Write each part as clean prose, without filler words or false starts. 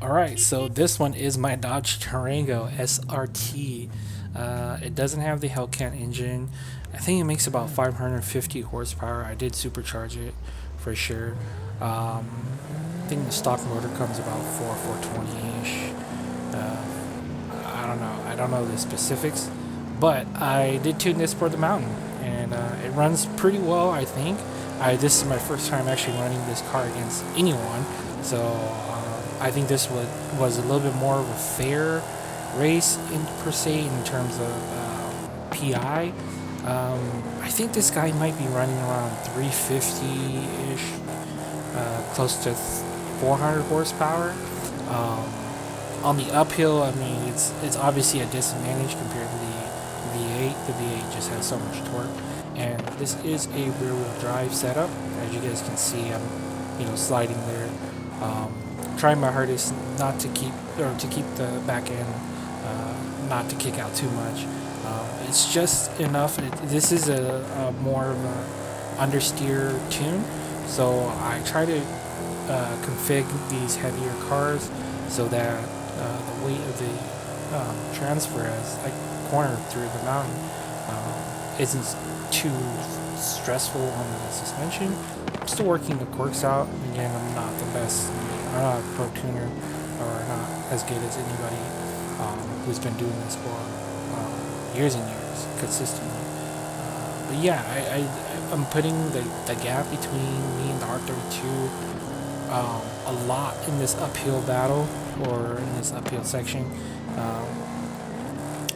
Alright, so this one is my Dodge Durango SRT. It doesn't have the Hellcat engine. I think it makes about 550 horsepower. I did supercharge it for sure. I think the stock motor comes about 420-ish. I don't know the specifics, but I did tune this for the mountain, and it runs pretty well. I think. This is my first time actually running this car against anyone, so I think this was a little bit more of a fair race per se in terms of PI. I think this guy might be running around 350-ish, close to 400 horsepower. On the uphill, I mean, it's obviously a disadvantage compared to the V8. The V8 just has so much torque, and this is a rear-wheel drive setup. As you guys can see, I'm sliding there. Trying my hardest not to keep the back end, not to kick out too much. It's just enough. This is a more of a understeer tune, so I try to config these heavier cars so that the weight of the transfer as I corner through the mountain isn't too stressful on the suspension. I'm still working the quirks out. Again, I'm not the best. I'm not a pro tuner, or not as good as anybody who's been doing this for years and years consistently. But yeah, I'm putting the gap between me and the R32 a lot in this uphill battle, or in this uphill section,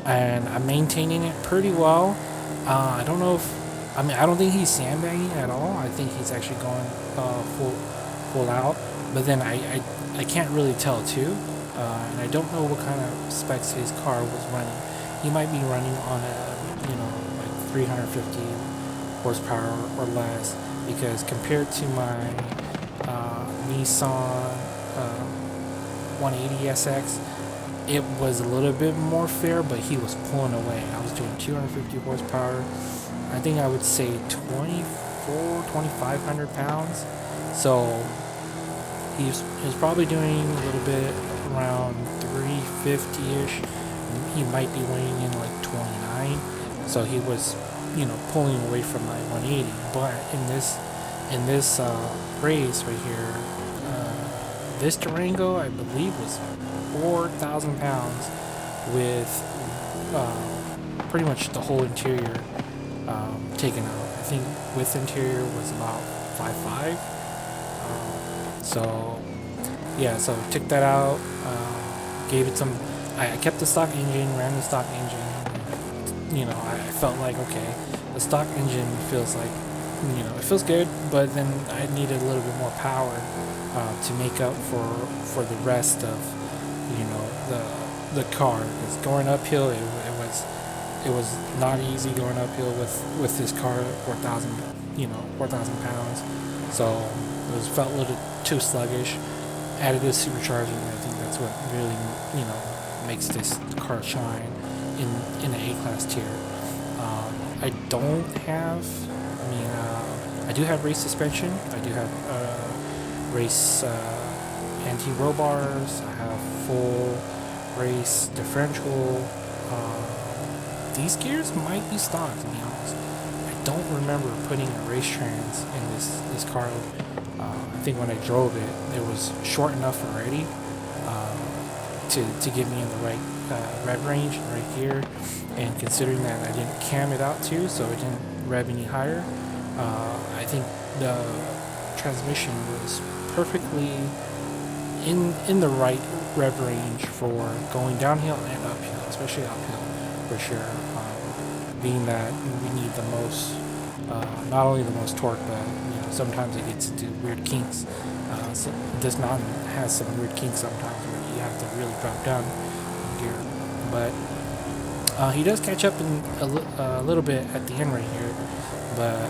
and I'm maintaining it pretty well. I don't know if I don't think he's sandbagging at all. I think he's actually going full out. But then I can't really tell too, and I don't know what kind of specs his car was running. He might be running on a like 350 horsepower or less, because compared to my Nissan 180SX, it was a little bit more fair, but he was pulling away. I was doing 250 horsepower. I think I would say 2,500 pounds. So he's probably doing a little bit around 350-ish. He might be weighing in like 29. So he was, pulling away from my 180. But in this race right here, this Durango, I believe, was 4,000 pounds with pretty much the whole interior taken out. I think with interior was about 5.5. So yeah, so took that out, gave it some. I kept the stock engine, ran the stock engine. I felt like, okay, the stock engine feels like, it feels good, but then I needed a little bit more power to make up for the rest of, the car. Because going uphill, it was not easy going uphill with this car at 4,000 pounds. So it felt a little too sluggish. Added this supercharging, I think that's what really makes this car shine in the A-class tier. I don't have. I do have race suspension. I do have race anti-roll bars. I have full race differential. These gears might be stock, to be honest. I don't remember putting a race trans in this car. I think when I drove it, it was short enough already to get me in the right rev range, right gear. And considering that I didn't cam it out too, so it didn't rev any higher, I think the transmission was perfectly in the right rev range for going downhill and uphill, especially uphill for sure. Being that we need the most, not only the most torque, but sometimes it gets into weird kinks. So this mountain has some weird kinks sometimes where you have to really drop down in gear. But he does catch up in a little bit at the end right here. But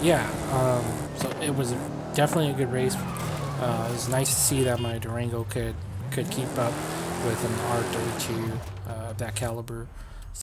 yeah, so it was definitely a good race. It was nice to see that my Durango could keep up with an R32 of that caliber.